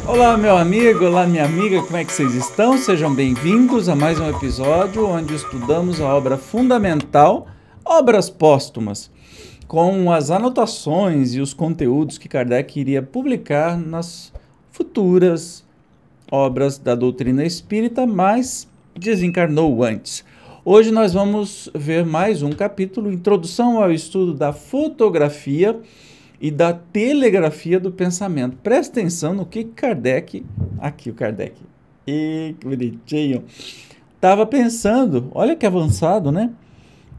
Olá, meu amigo, olá, minha amiga, como é que vocês estão? Sejam bem-vindos a mais um episódio onde estudamos a obra fundamental, Obras Póstumas, com as anotações e os conteúdos que Kardec iria publicar nas futuras obras da doutrina espírita, mas desencarnou antes. Hoje nós vamos ver mais um capítulo, Introdução ao Estudo da Fotografia e da Telegrafia do Pensamento. Presta atenção no que Kardec, aqui o Kardec, que bonitinho, estava pensando. Olha que avançado, né?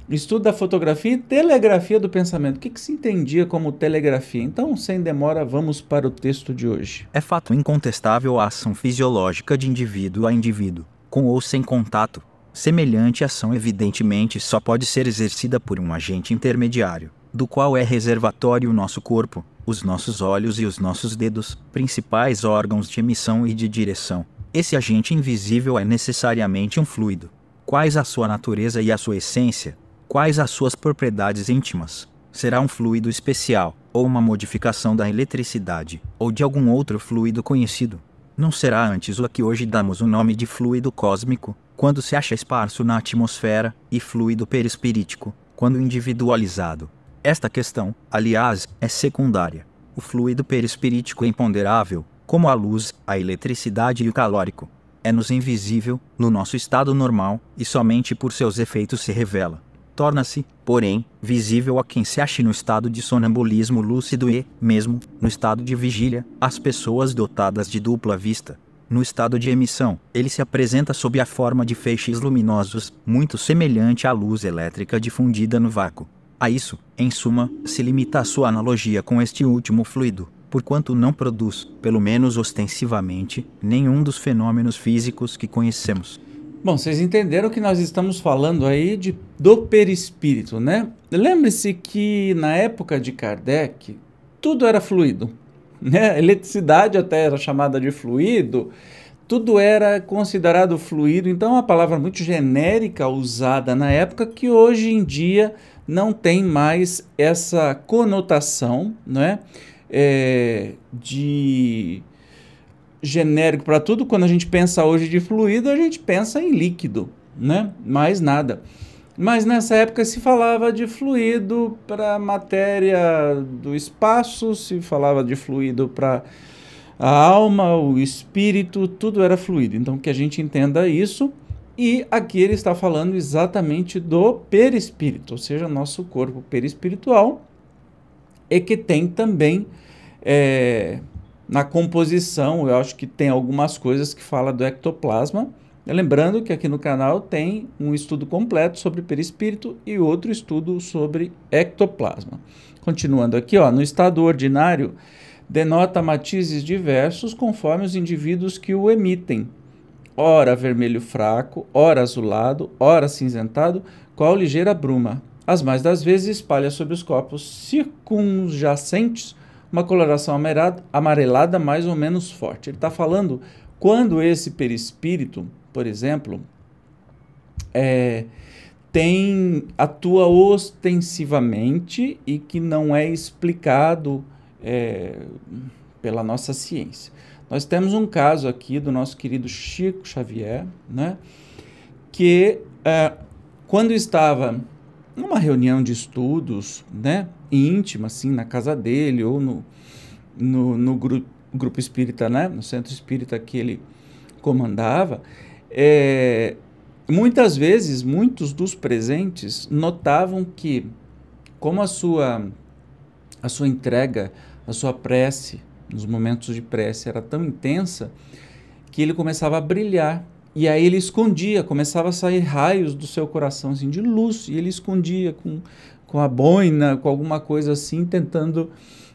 Estudo da fotografia e telegrafia do pensamento. O que se entendia como telegrafia? Então, sem demora, vamos para o texto de hoje. É fato incontestável a ação fisiológica de indivíduo a indivíduo, com ou sem contato. Semelhante ação evidentemente só pode ser exercida por um agente intermediário, do qual é reservatório o nosso corpo, os nossos olhos e os nossos dedos, principais órgãos de emissão e de direção. Esse agente invisível é necessariamente um fluido. Quais a sua natureza e a sua essência? Quais as suas propriedades íntimas? Será um fluido especial, ou uma modificação da eletricidade, ou de algum outro fluido conhecido? Não será antes o que hoje damos o nome de fluido cósmico, quando se acha esparso na atmosfera, e fluido perispirítico, quando individualizado? Esta questão, aliás, é secundária. O fluido perispirítico é imponderável, como a luz, a eletricidade e o calórico. É-nos invisível, no nosso estado normal, e somente por seus efeitos se revela. Torna-se, porém, visível a quem se ache no estado de sonambulismo lúcido e, mesmo, no estado de vigília, às pessoas dotadas de dupla vista. No estado de emissão, ele se apresenta sob a forma de feixes luminosos, muito semelhante à luz elétrica difundida no vácuo. A isso, em suma, se limita a sua analogia com este último fluido, porquanto não produz, pelo menos ostensivamente, nenhum dos fenômenos físicos que conhecemos. Bom, vocês entenderam que nós estamos falando aí do perispírito, né? Lembre-se que na época de Kardec, tudo era fluido, né? A eletricidade até era chamada de fluido, tudo era considerado fluido, então é uma palavra muito genérica usada na época que hoje em dia não tem mais essa conotação, né? De genérico para tudo. Quando a gente pensa hoje de fluido, a gente pensa em líquido, né? Mais nada. Mas nessa época se falava de fluido para matéria do espaço, se falava de fluido para a alma, o espírito, tudo era fluido. Então que a gente entenda isso. E aqui ele está falando exatamente do perispírito, ou seja, nosso corpo perispiritual, e que tem também na composição, eu acho que tem algumas coisas que fala do ectoplasma. Lembrando que aqui no canal tem um estudo completo sobre perispírito e outro estudo sobre ectoplasma. Continuando aqui, ó, no estado ordinário, denota matizes diversos conforme os indivíduos que o emitem. Ora vermelho fraco, ora azulado, ora cinzentado, qual ligeira bruma. As mais das vezes espalha sobre os corpos circunjacentes uma coloração amarelada mais ou menos forte. Ele está falando quando esse perispírito, por exemplo, atua ostensivamente e que não é explicado pela nossa ciência. Nós temos um caso aqui do nosso querido Chico Xavier, né, que quando estava numa reunião de estudos, né, íntima, assim, na casa dele ou no grupo espírita, né, no centro espírita que ele comandava, muitas vezes, muitos dos presentes notavam que, como a sua entrega, a sua prece, nos momentos de prece era tão intensa, que ele começava a brilhar E aí ele escondia, começava a sair raios do seu coração, assim, de luz, e ele escondia com a boina, com alguma coisa assim, tentando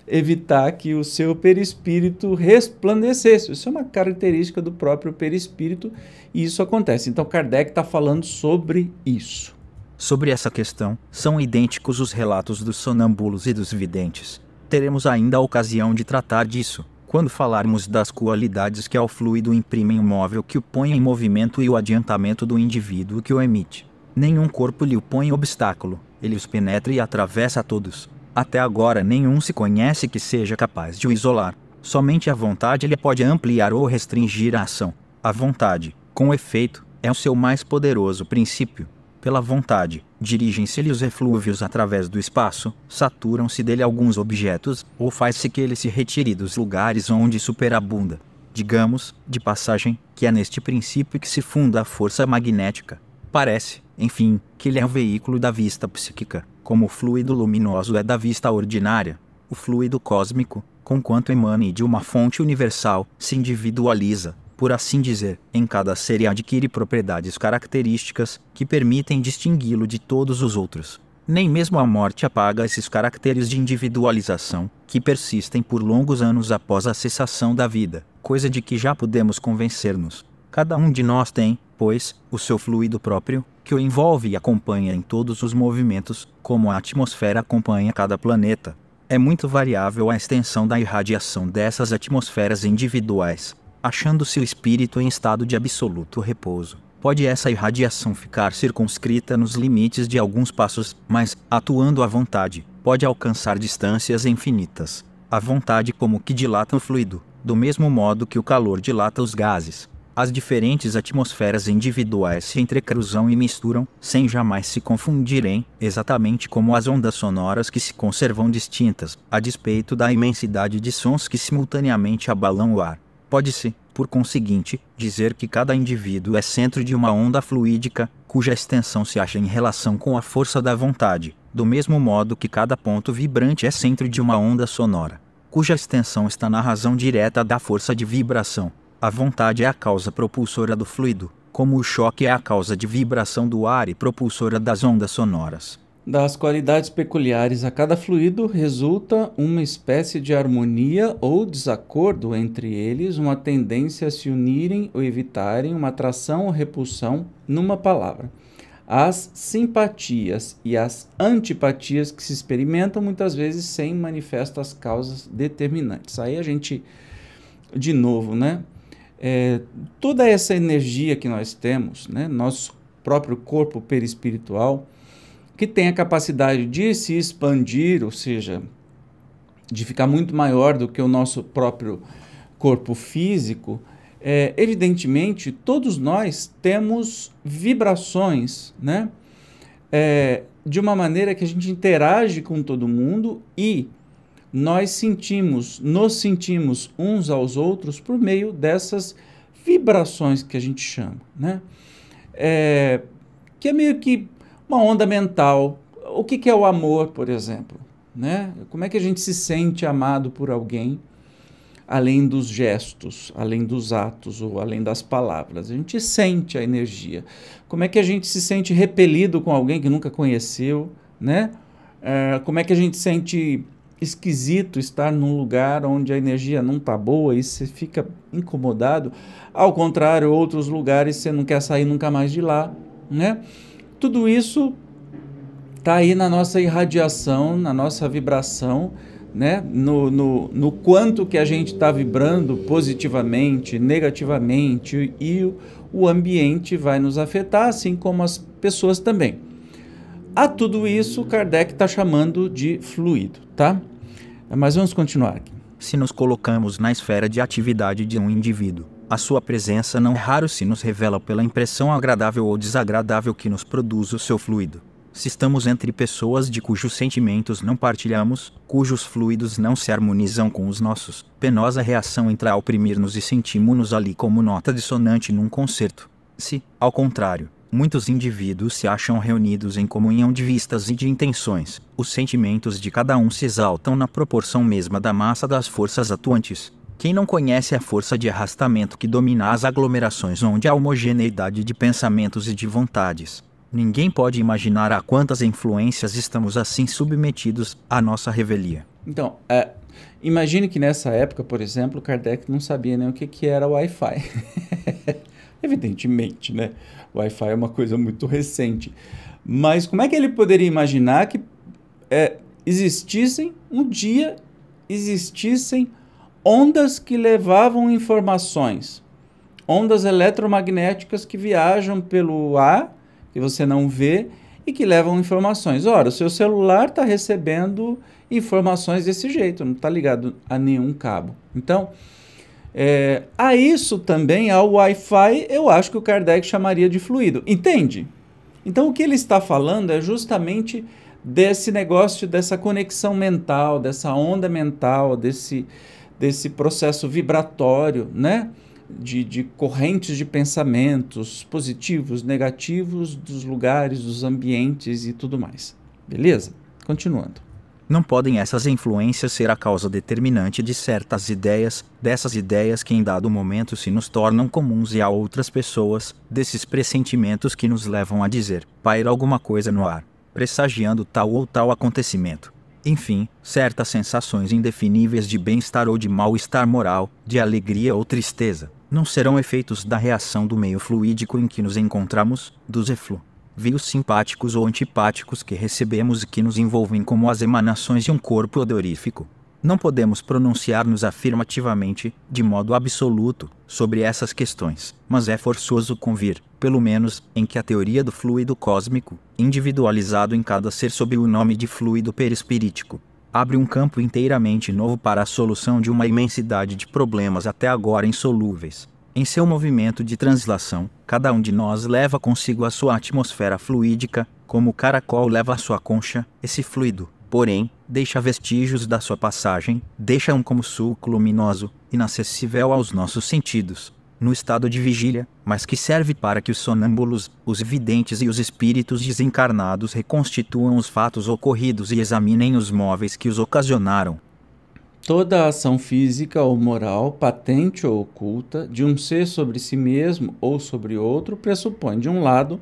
evitar que o seu perispírito resplandecesse. Isso é uma característica do próprio perispírito, e isso acontece. Então Kardec está falando sobre isso. Sobre essa questão, são idênticos os relatos dos sonâmbulos e dos videntes. Teremos ainda a ocasião de tratar disso, quando falarmos das qualidades que ao fluido imprimem o móvel que o põe em movimento e o adiantamento do indivíduo que o emite. Nenhum corpo lhe opõe obstáculo, ele os penetra e atravessa a todos. Até agora nenhum se conhece que seja capaz de o isolar. Somente a vontade lhe pode ampliar ou restringir a ação. A vontade, com efeito, é o seu mais poderoso princípio. Pela vontade, dirigem-se-lhe os eflúvios através do espaço, saturam-se dele alguns objetos, ou faz-se que ele se retire dos lugares onde superabunda. Digamos, de passagem, que é neste princípio que se funda a força magnética. Parece, enfim, que ele é o veículo da vista psíquica, como o fluido luminoso é da vista ordinária. O fluido cósmico, conquanto emane de uma fonte universal, se individualiza, por assim dizer, em cada ser e adquire propriedades características que permitem distingui-lo de todos os outros. Nem mesmo a morte apaga esses caracteres de individualização, que persistem por longos anos após a cessação da vida, coisa de que já podemos convencer-nos. Cada um de nós tem, pois, o seu fluido próprio, que o envolve e acompanha em todos os movimentos, como a atmosfera acompanha cada planeta. É muito variável a extensão da irradiação dessas atmosferas individuais. Achando-se o espírito em estado de absoluto repouso, pode essa irradiação ficar circunscrita nos limites de alguns passos, mas, atuando à vontade, pode alcançar distâncias infinitas. A vontade como que dilata o fluido, do mesmo modo que o calor dilata os gases. As diferentes atmosferas individuais se entrecruzam e misturam, sem jamais se confundirem, exatamente como as ondas sonoras que se conservam distintas, a despeito da imensidade de sons que simultaneamente abalam o ar. Pode-se, por conseguinte, dizer que cada indivíduo é centro de uma onda fluídica, cuja extensão se acha em relação com a força da vontade, do mesmo modo que cada ponto vibrante é centro de uma onda sonora, cuja extensão está na razão direta da força de vibração. A vontade é a causa propulsora do fluido, como o choque é a causa de vibração do ar e propulsora das ondas sonoras. Das qualidades peculiares a cada fluido resulta uma espécie de harmonia ou desacordo entre eles, uma tendência a se unirem ou evitarem, uma atração ou repulsão, numa palavra. As simpatias e as antipatias que se experimentam muitas vezes sem manifestas causas determinantes. Aí a gente, de novo, né? Toda essa energia que nós temos, né? Nosso próprio corpo perispiritual, que tem a capacidade de se expandir, ou seja, de ficar muito maior do que o nosso próprio corpo físico, evidentemente, todos nós temos vibrações, né? De uma maneira que a gente interage com todo mundo e nós nos sentimos uns aos outros por meio dessas vibrações que a gente chama, né? Que é meio que uma onda mental. O que é o amor, por exemplo? Né? Como é que a gente se sente amado por alguém, além dos gestos, além dos atos ou além das palavras? A gente sente a energia. Como é que a gente se sente repelido com alguém que nunca conheceu? Né? Como é que a gente sente esquisito estar num lugar onde a energia não está boa e você fica incomodado? Ao contrário, outros lugares você não quer sair nunca mais de lá, né? Tudo isso está aí na nossa irradiação, na nossa vibração, né? No quanto que a gente está vibrando positivamente, negativamente, e o ambiente vai nos afetar, assim como as pessoas também. A tudo isso, Kardec está chamando de fluido, tá? Mas vamos continuar aqui. Se nos colocamos na esfera de atividade de um indivíduo, a sua presença não raro se nos revela pela impressão agradável ou desagradável que nos produz o seu fluido. Se estamos entre pessoas de cujos sentimentos não partilhamos, cujos fluidos não se harmonizam com os nossos, penosa reação entra a oprimir-nos e sentimos-nos ali como nota dissonante num concerto. Se, ao contrário, muitos indivíduos se acham reunidos em comunhão de vistas e de intenções, os sentimentos de cada um se exaltam na proporção mesma da massa das forças atuantes. Quem não conhece a força de arrastamento que domina as aglomerações onde há homogeneidade de pensamentos e de vontades? Ninguém pode imaginar a quantas influências estamos assim submetidos à nossa revelia. Então, imagine que nessa época, por exemplo, Kardec não sabia nem o que era Wi-Fi. Evidentemente, né? Wi-Fi é uma coisa muito recente. Mas como é que ele poderia imaginar que existissem ondas que levavam informações, ondas eletromagnéticas que viajam pelo ar, que você não vê, e que levam informações. Ora, o seu celular está recebendo informações desse jeito, não está ligado a nenhum cabo. Então, a isso também, ao Wi-Fi, eu acho que o Kardec chamaria de fluido. Entende? Então, o que ele está falando é justamente desse negócio, dessa conexão mental, dessa onda mental, desse processo vibratório, né? De correntes de pensamentos positivos, negativos, dos lugares, dos ambientes e tudo mais. Beleza? Continuando. Não podem essas influências ser a causa determinante de certas ideias, dessas ideias que em dado momento se nos tornam comuns e a outras pessoas, desses pressentimentos que nos levam a dizer, paira alguma coisa no ar, pressagiando tal ou tal acontecimento. Enfim, certas sensações indefiníveis de bem-estar ou de mal-estar moral, de alegria ou tristeza, não serão efeitos da reação do meio fluídico em que nos encontramos, dos efluvios simpáticos ou antipáticos que recebemos e que nos envolvem como as emanações de um corpo odorífico. Não podemos pronunciar-nos afirmativamente, de modo absoluto, sobre essas questões, mas é forçoso convir, pelo menos, em que a teoria do fluido cósmico, individualizado em cada ser sob o nome de fluido perispirítico, abre um campo inteiramente novo para a solução de uma imensidade de problemas até agora insolúveis. Em seu movimento de translação, cada um de nós leva consigo a sua atmosfera fluídica, como o caracol leva a sua concha. Esse fluido, porém, deixa vestígios da sua passagem, deixa-o como sulco luminoso, inacessível aos nossos sentidos, no estado de vigília, mas que serve para que os sonâmbulos, os videntes e os espíritos desencarnados reconstituam os fatos ocorridos e examinem os móveis que os ocasionaram. Toda ação física ou moral, patente ou oculta, de um ser sobre si mesmo ou sobre outro, pressupõe, de um lado,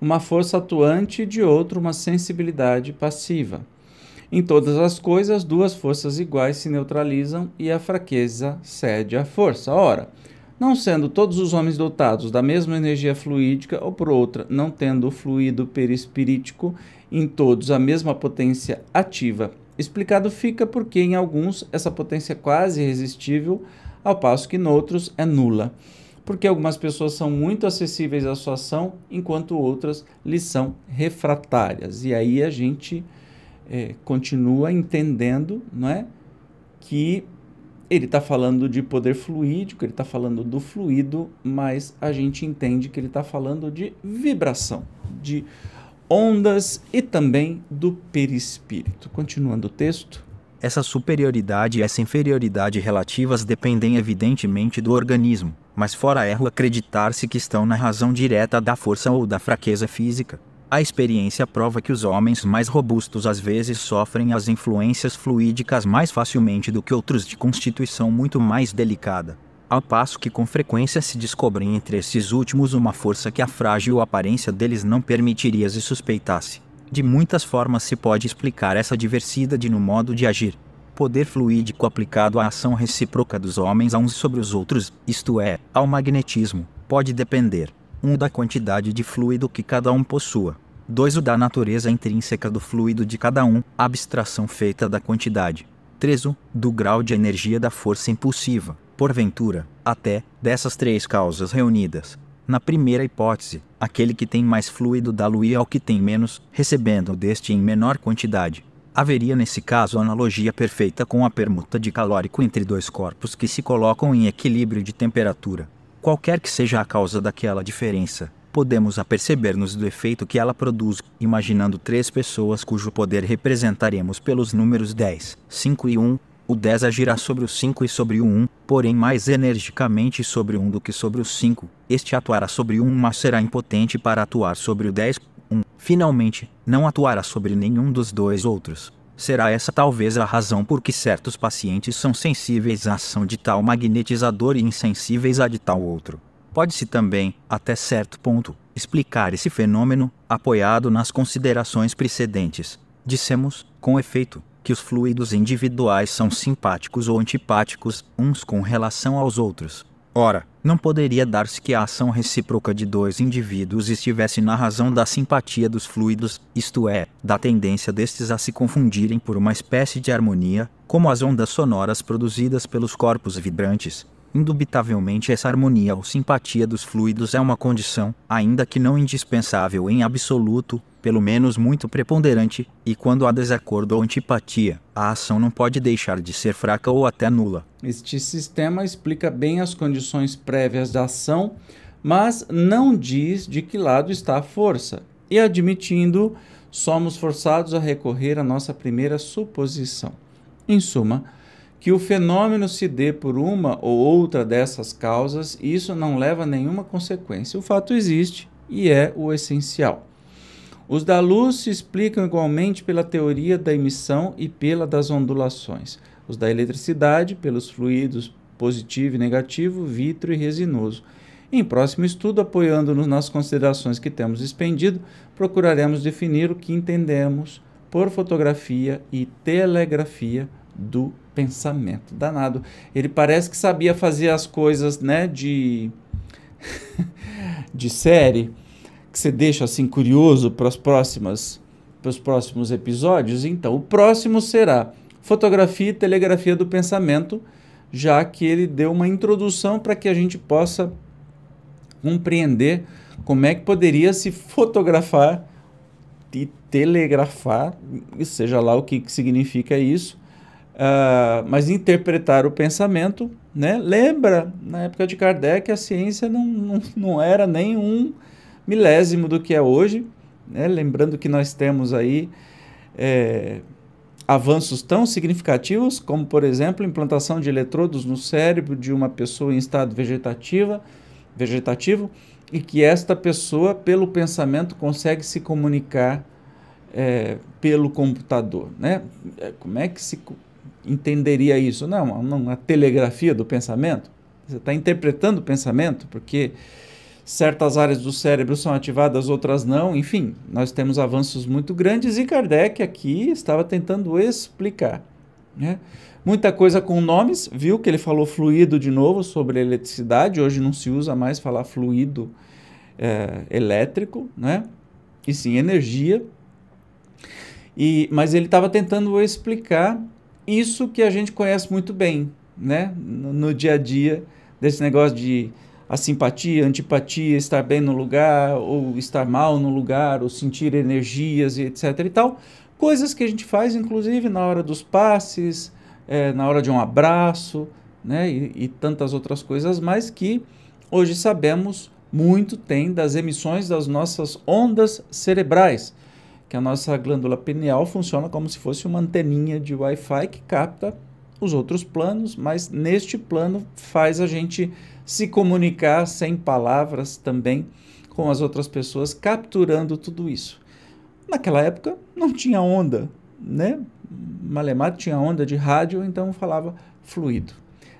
uma força atuante e de outro, uma sensibilidade passiva. Em todas as coisas, duas forças iguais se neutralizam e a fraqueza cede à força. Ora, não sendo todos os homens dotados da mesma energia fluídica, ou por outra, não tendo o fluido perispirítico em todos a mesma potência ativa, explicado fica porque em alguns essa potência é quase irresistível, ao passo que noutros é nula, porque algumas pessoas são muito acessíveis à sua ação, enquanto outras lhes são refratárias. E aí a gente continua entendendo, não é, que ele está falando de poder fluídico, ele está falando do fluido, mas a gente entende que ele está falando de vibração, de ondas e também do perispírito. Continuando o texto. Essa superioridade e essa inferioridade relativas dependem evidentemente do organismo, mas fora erro acreditar-se que estão na razão direta da força ou da fraqueza física. A experiência prova que os homens mais robustos às vezes sofrem as influências fluídicas mais facilmente do que outros de constituição muito mais delicada, ao passo que com frequência se descobre entre esses últimos uma força que a frágil aparência deles não permitiria se suspeitasse. De muitas formas se pode explicar essa diversidade no modo de agir. Poder fluídico aplicado à ação recíproca dos homens a uns sobre os outros, isto é, ao magnetismo, pode depender 1. Da quantidade de fluido que cada um possua. 2. O da natureza intrínseca do fluido de cada um, abstração feita da quantidade. 3. Do grau de energia da força impulsiva, porventura, até, dessas três causas reunidas. Na primeira hipótese, aquele que tem mais fluido dá-lo-ia ao que tem menos, recebendo deste em menor quantidade. Haveria nesse caso analogia perfeita com a permuta de calórico entre dois corpos que se colocam em equilíbrio de temperatura. Qualquer que seja a causa daquela diferença, podemos aperceber-nos do efeito que ela produz, imaginando três pessoas cujo poder representaremos pelos números 10, 5 e 1. O 10 agirá sobre o 5 e sobre o 1, porém mais energicamente sobre o 1 do que sobre o 5. Este atuará sobre o 1, mas será impotente para atuar sobre o 10. 1. Finalmente, não atuará sobre nenhum dos dois outros. Será essa talvez a razão por que certos pacientes são sensíveis à ação de tal magnetizador e insensíveis a de tal outro. Pode-se também, até certo ponto, explicar esse fenômeno, apoiado nas considerações precedentes. Dissemos, com efeito, que os fluidos individuais são simpáticos ou antipáticos uns com relação aos outros. Ora, não poderia dar-se que a ação recíproca de dois indivíduos estivesse na razão da simpatia dos fluidos, isto é, da tendência destes a se confundirem por uma espécie de harmonia, como as ondas sonoras produzidas pelos corpos vibrantes. Indubitavelmente essa harmonia ou simpatia dos fluidos é uma condição, ainda que não indispensável em absoluto, pelo menos muito preponderante, e quando há desacordo ou antipatia, a ação não pode deixar de ser fraca ou até nula. Este sistema explica bem as condições prévias da ação, mas não diz de que lado está a força, e admitindo, somos forçados a recorrer à nossa primeira suposição. Em suma, que o fenômeno se dê por uma ou outra dessas causas, isso não leva a nenhuma consequência. O fato existe e é o essencial. Os da luz se explicam igualmente pela teoria da emissão e pela das ondulações. Os da eletricidade, pelos fluidos positivo e negativo, vítreo e resinoso. Em próximo estudo, apoiando-nos nas considerações que temos expendido, procuraremos definir o que entendemos por fotografia e telegrafia do pensamento. Danado. Ele parece que sabia fazer as coisas, né, de série, que você deixa assim curioso para os próximos episódios. Então, o próximo será fotografia e telegrafia do pensamento, já que ele deu uma introdução para que a gente possa compreender como é que poderia se fotografar e telegrafar, seja lá o que significa isso, mas interpretar o pensamento, né? Lembra, na época de Kardec, a ciência não era nem um milésimo do que é hoje, né? Lembrando que nós temos aí avanços tão significativos como, por exemplo, a implantação de eletrodos no cérebro de uma pessoa em estado vegetativo, e que esta pessoa, pelo pensamento, consegue se comunicar pelo computador, né? Como é que se entenderia isso? Não, a telegrafia do pensamento. Você está interpretando o pensamento, porque certas áreas do cérebro são ativadas, outras não. Enfim, nós temos avanços muito grandes e Kardec aqui estava tentando explicar, né? Muita coisa com nomes, viu que ele falou fluido de novo sobre eletricidade, hoje não se usa mais falar fluido elétrico, né? E sim energia. Mas ele estava tentando explicar isso que a gente conhece muito bem, né? No dia a dia, desse negócio de a simpatia, antipatia, estar bem no lugar, ou estar mal no lugar, ou sentir energias e etc e tal. Coisas que a gente faz, inclusive, na hora dos passes, na hora de um abraço, né? E tantas outras coisas mais que hoje sabemos muito tem das emissões das nossas ondas cerebrais, que a nossa glândula pineal funciona como se fosse uma anteninha de Wi-Fi que capta os outros planos, mas neste plano faz a gente se comunicar sem palavras também com as outras pessoas, capturando tudo isso. Naquela época não tinha onda, né? Malemar tinha onda de rádio, então falava fluido.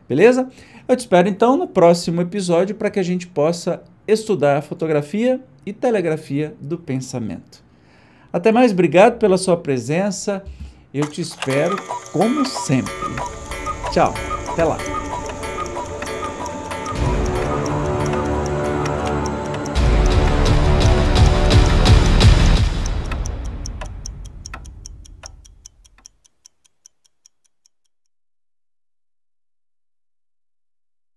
Beleza? Eu te espero então no próximo episódio para que a gente possa estudar a fotografia e telegrafia do pensamento. Até mais, obrigado pela sua presença. Eu te espero como sempre. Tchau, até lá.